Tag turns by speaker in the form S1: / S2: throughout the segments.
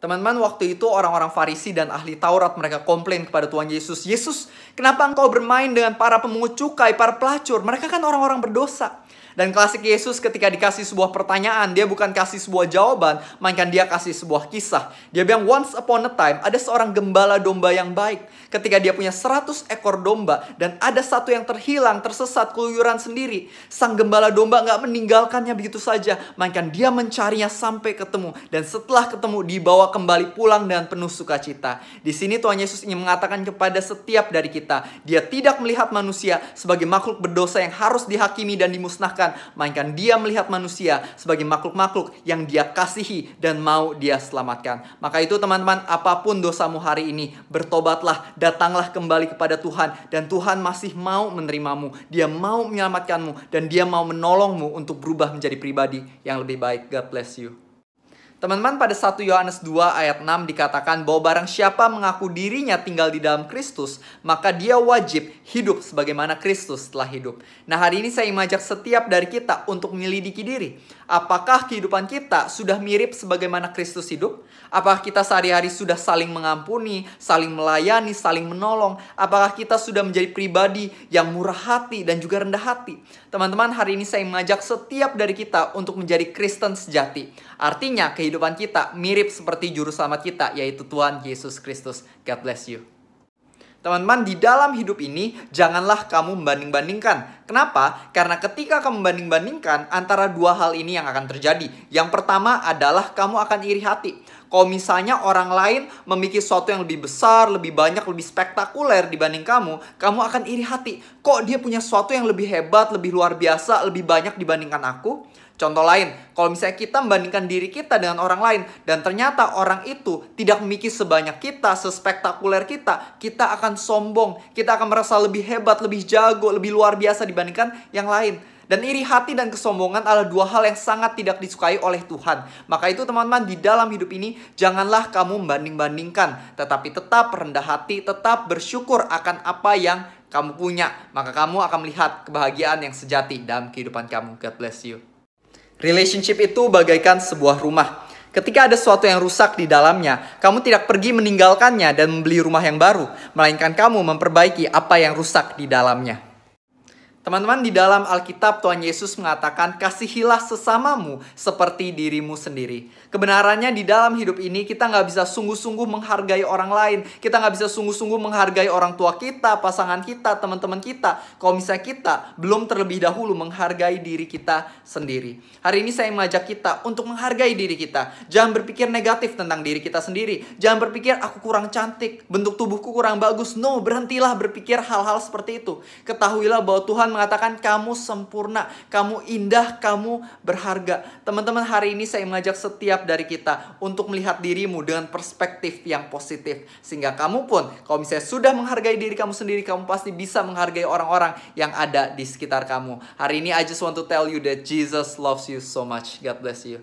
S1: Teman-teman, waktu itu orang-orang Farisi dan ahli Taurat mereka komplain kepada Tuhan Yesus. Yesus, kenapa engkau bermain dengan para pemungut cukai, para pelacur? Mereka kan orang-orang berdosa. Dan klasik Yesus ketika dikasih sebuah pertanyaan, dia bukan kasih sebuah jawaban, melainkan dia kasih sebuah kisah. Dia bilang, once upon a time, ada seorang gembala domba yang baik. Ketika dia punya 100 ekor domba, dan ada satu yang terhilang, tersesat, keluyuran sendiri. Sang gembala domba nggak meninggalkannya begitu saja, melainkan dia mencarinya sampai ketemu. Dan setelah ketemu, dibawa kembali pulang dengan penuh sukacita. Di sini Tuhan Yesus ingin mengatakan kepada setiap dari kita, dia tidak melihat manusia sebagai makhluk berdosa yang harus dihakimi dan dimusnahkan, melainkan dia melihat manusia sebagai makhluk-makhluk yang dia kasihi dan mau dia selamatkan. Maka itu teman-teman, apapun dosamu hari ini, bertobatlah, datanglah kembali kepada Tuhan, dan Tuhan masih mau menerimamu. Dia mau menyelamatkanmu, dan dia mau menolongmu untuk berubah menjadi pribadi yang lebih baik. God bless you. Teman-teman, pada 1 Yohanes 2 ayat 6 dikatakan bahwa barang siapa mengaku dirinya tinggal di dalam Kristus, maka dia wajib hidup sebagaimana Kristus telah hidup. Nah, hari ini saya mengajak setiap dari kita untuk menyelidiki diri. Apakah kehidupan kita sudah mirip sebagaimana Kristus hidup? Apakah kita sehari-hari sudah saling mengampuni, saling melayani, saling menolong? Apakah kita sudah menjadi pribadi yang murah hati dan juga rendah hati? Teman-teman, hari ini saya mengajak setiap dari kita untuk menjadi Kristen sejati. Artinya, kehidupan kita mirip seperti juru selamat kita, yaitu Tuhan Yesus Kristus. God bless you. Teman-teman, di dalam hidup ini, janganlah kamu membanding-bandingkan. Kenapa? Karena ketika kamu membanding-bandingkan, antara dua hal ini yang akan terjadi. Yang pertama adalah kamu akan iri hati. Kalau misalnya orang lain memiliki sesuatu yang lebih besar, lebih banyak, lebih spektakuler dibanding kamu akan iri hati. Kok dia punya sesuatu yang lebih hebat, lebih luar biasa, lebih banyak dibandingkan aku? Contoh lain, kalau misalnya kita membandingkan diri kita dengan orang lain, dan ternyata orang itu tidak memiliki sebanyak kita, sespektakuler kita akan sombong, kita akan merasa lebih hebat, lebih jago, lebih luar biasa dibandingkan yang lain. Dan iri hati dan kesombongan adalah dua hal yang sangat tidak disukai oleh Tuhan. Maka itu teman-teman, di dalam hidup ini, janganlah kamu membanding-bandingkan, tetapi tetap rendah hati, tetap bersyukur akan apa yang kamu punya. Maka kamu akan melihat kebahagiaan yang sejati dalam kehidupan kamu. God bless you. Relationship itu bagaikan sebuah rumah. Ketika ada sesuatu yang rusak di dalamnya, kamu tidak pergi meninggalkannya dan membeli rumah yang baru, melainkan kamu memperbaiki apa yang rusak di dalamnya. Teman-teman, di dalam Alkitab Tuhan Yesus mengatakan, kasihilah sesamamu seperti dirimu sendiri. Kebenarannya di dalam hidup ini kita nggak bisa sungguh-sungguh menghargai orang lain. Kita nggak bisa sungguh-sungguh menghargai orang tua kita, pasangan kita, teman-teman kita. Kalau misalnya kita belum terlebih dahulu menghargai diri kita sendiri. Hari ini saya mengajak kita untuk menghargai diri kita. Jangan berpikir negatif tentang diri kita sendiri. Jangan berpikir aku kurang cantik, bentuk tubuhku kurang bagus. No, berhentilah berpikir hal-hal seperti itu. Ketahuilah bahwa Tuhan mengatakan kamu sempurna, kamu indah, kamu berharga. Teman-teman, hari ini saya mengajak setiap dari kita untuk melihat dirimu dengan perspektif yang positif. Sehingga kamu pun, kalau misalnya sudah menghargai diri kamu sendiri, kamu pasti bisa menghargai orang-orang yang ada di sekitar kamu. Hari ini I just want to tell you that Jesus loves you so much. God bless you.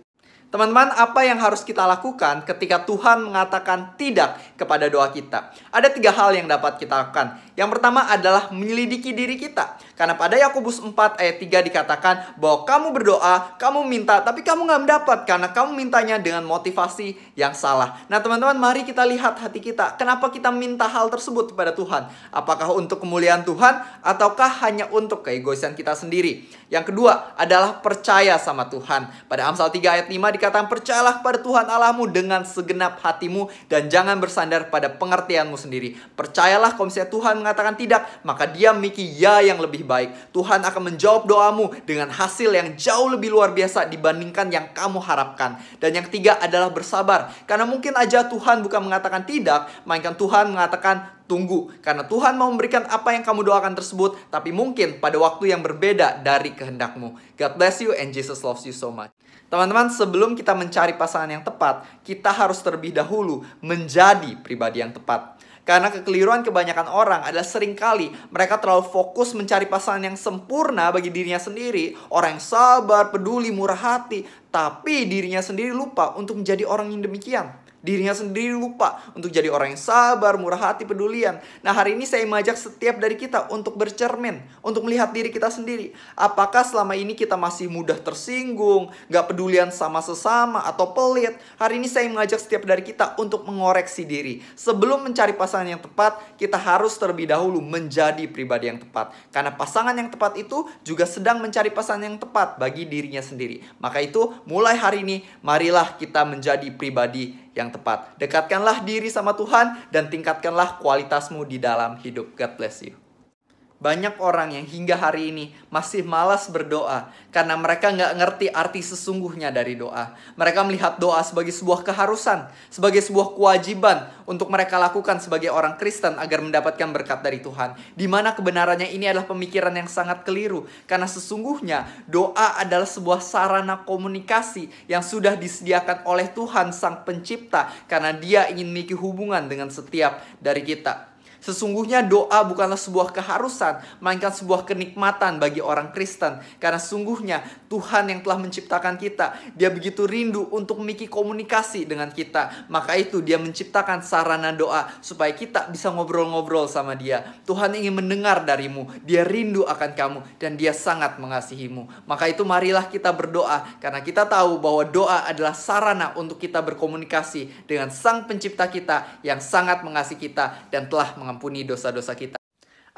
S1: Teman-teman, apa yang harus kita lakukan ketika Tuhan mengatakan tidak kepada doa kita? Ada 3 hal yang dapat kita lakukan. Yang pertama adalah menyelidiki diri kita. Karena pada Yakobus 4 ayat 3 dikatakan bahwa kamu berdoa, kamu minta, tapi kamu nggak mendapat karena kamu mintanya dengan motivasi yang salah. Nah teman-teman, mari kita lihat hati kita. Kenapa kita minta hal tersebut kepada Tuhan? Apakah untuk kemuliaan Tuhan ataukah hanya untuk keegoisan kita sendiri? Yang kedua adalah percaya sama Tuhan. Pada Amsal 3 ayat 5 dikatakan, percayalah kepada Tuhan Allahmu dengan segenap hatimu dan jangan bersandar pada pengertianmu sendiri. Percayalah kalau misalnya Tuhan mengatakan tidak, maka dia memiliki ya yang lebih baik. Tuhan akan menjawab doamu dengan hasil yang jauh lebih luar biasa dibandingkan yang kamu harapkan. Dan yang ketiga adalah bersabar. Karena mungkin aja Tuhan bukan mengatakan tidak, melainkan Tuhan mengatakan tunggu. Karena Tuhan mau memberikan apa yang kamu doakan tersebut, tapi mungkin pada waktu yang berbeda dari kehendakmu. God bless you and Jesus loves you so much. Teman-teman, sebelum kita mencari pasangan yang tepat, kita harus terlebih dahulu menjadi pribadi yang tepat. Karena kekeliruan kebanyakan orang adalah seringkali mereka terlalu fokus mencari pasangan yang sempurna bagi dirinya sendiri. Orang yang sabar, peduli, murah hati. Tapi dirinya sendiri lupa untuk menjadi orang yang demikian. Dirinya sendiri lupa untuk jadi orang yang sabar, murah hati, pedulian. Nah, hari ini saya mengajak setiap dari kita untuk bercermin, untuk melihat diri kita sendiri. Apakah selama ini kita masih mudah tersinggung, gak pedulian sama sesama, atau pelit? Hari ini saya mengajak setiap dari kita untuk mengoreksi diri. Sebelum mencari pasangan yang tepat, kita harus terlebih dahulu menjadi pribadi yang tepat. Karena pasangan yang tepat itu juga sedang mencari pasangan yang tepat bagi dirinya sendiri. Maka itu, mulai hari ini, marilah kita menjadi pribadi yang tepat. Dekatkanlah diri sama Tuhan dan tingkatkanlah kualitasmu di dalam hidup. God bless you. Banyak orang yang hingga hari ini masih malas berdoa karena mereka nggak ngerti arti sesungguhnya dari doa. Mereka melihat doa sebagai sebuah keharusan, sebagai sebuah kewajiban untuk mereka lakukan sebagai orang Kristen agar mendapatkan berkat dari Tuhan. Di mana kebenarannya ini adalah pemikiran yang sangat keliru. Karena sesungguhnya doa adalah sebuah sarana komunikasi yang sudah disediakan oleh Tuhan Sang Pencipta karena Dia ingin memiliki hubungan dengan setiap dari kita. Sesungguhnya doa bukanlah sebuah keharusan, melainkan sebuah kenikmatan bagi orang Kristen. Karena sungguhnya Tuhan yang telah menciptakan kita, Dia begitu rindu untuk memiliki komunikasi dengan kita. Maka itu Dia menciptakan sarana doa supaya kita bisa ngobrol-ngobrol sama Dia. Tuhan ingin mendengar darimu, Dia rindu akan kamu, dan Dia sangat mengasihimu. Maka itu marilah kita berdoa, karena kita tahu bahwa doa adalah sarana untuk kita berkomunikasi dengan Sang Pencipta kita yang sangat mengasihi kita dan telah mengampuni dosa-dosa kita.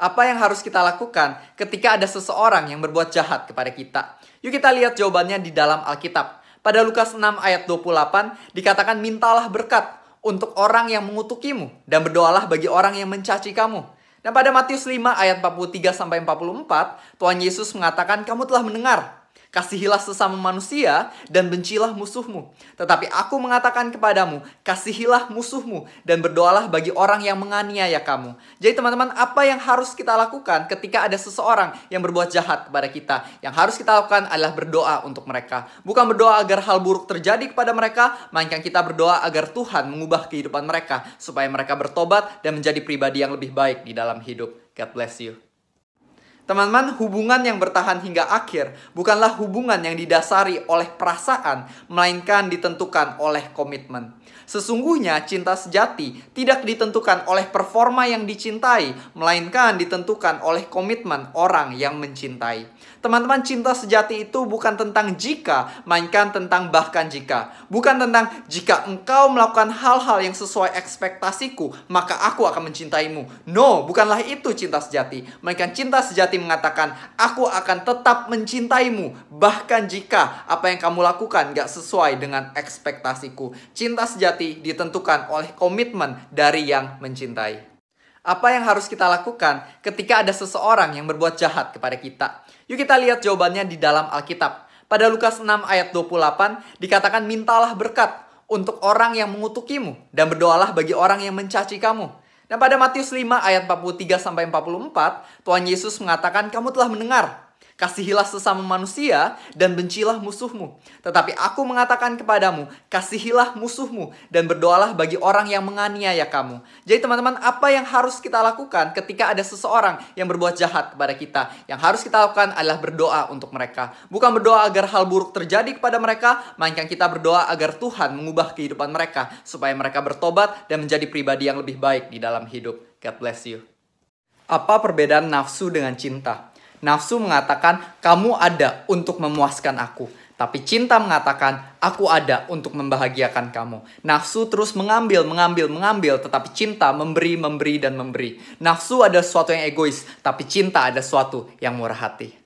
S1: Apa yang harus kita lakukan ketika ada seseorang yang berbuat jahat kepada kita? Yuk kita lihat jawabannya di dalam Alkitab. Pada Lukas 6 ayat 28 dikatakan, mintalah berkat untuk orang yang mengutukimu dan berdoalah bagi orang yang mencaci kamu. Dan pada Matius 5 ayat 43-44 Tuhan Yesus mengatakan, kamu telah mendengar, kasihilah sesama manusia dan bencilah musuhmu. Tetapi aku mengatakan kepadamu, kasihilah musuhmu dan berdoalah bagi orang yang menganiaya kamu. Jadi teman-teman, apa yang harus kita lakukan ketika ada seseorang yang berbuat jahat kepada kita? Yang harus kita lakukan adalah berdoa untuk mereka. Bukan berdoa agar hal buruk terjadi kepada mereka, melainkan kita berdoa agar Tuhan mengubah kehidupan mereka, supaya mereka bertobat dan menjadi pribadi yang lebih baik di dalam hidup. God bless you. Teman-teman, hubungan yang bertahan hingga akhir bukanlah hubungan yang didasari oleh perasaan, melainkan ditentukan oleh komitmen. Sesungguhnya cinta sejati tidak ditentukan oleh performa yang dicintai, melainkan ditentukan oleh komitmen orang yang mencintai. Teman-teman, cinta sejati itu bukan tentang jika, melainkan tentang bahkan jika. Bukan tentang jika engkau melakukan hal-hal yang sesuai ekspektasiku, maka aku akan mencintaimu. No, bukanlah itu cinta sejati. Melainkan cinta sejati mengatakan, aku akan tetap mencintaimu, bahkan jika apa yang kamu lakukan gak sesuai dengan ekspektasiku. Cinta sejati ditentukan oleh komitmen dari yang mencintai. Apa yang harus kita lakukan ketika ada seseorang yang berbuat jahat kepada kita? Yuk kita lihat jawabannya di dalam Alkitab. Pada Lukas 6 ayat 28 dikatakan, mintalah berkat untuk orang yang mengutukimu dan berdoalah bagi orang yang mencaci kamu. Dan pada Matius 5 ayat 43-44 Tuhan Yesus mengatakan, kamu telah mendengar, kasihilah sesama manusia dan bencilah musuhmu. Tetapi aku mengatakan kepadamu, kasihilah musuhmu dan berdoalah bagi orang yang menganiaya kamu. Jadi teman-teman, apa yang harus kita lakukan ketika ada seseorang yang berbuat jahat kepada kita? Yang harus kita lakukan adalah berdoa untuk mereka. Bukan berdoa agar hal buruk terjadi kepada mereka, melainkan kita berdoa agar Tuhan mengubah kehidupan mereka, supaya mereka bertobat dan menjadi pribadi yang lebih baik di dalam hidup. God bless you. Apa perbedaan nafsu dengan cinta? Nafsu mengatakan, kamu ada untuk memuaskan aku. Tapi cinta mengatakan, aku ada untuk membahagiakan kamu. Nafsu terus mengambil. Tetapi cinta memberi, dan memberi. Nafsu ada sesuatu yang egois, tapi cinta ada sesuatu yang murah hati.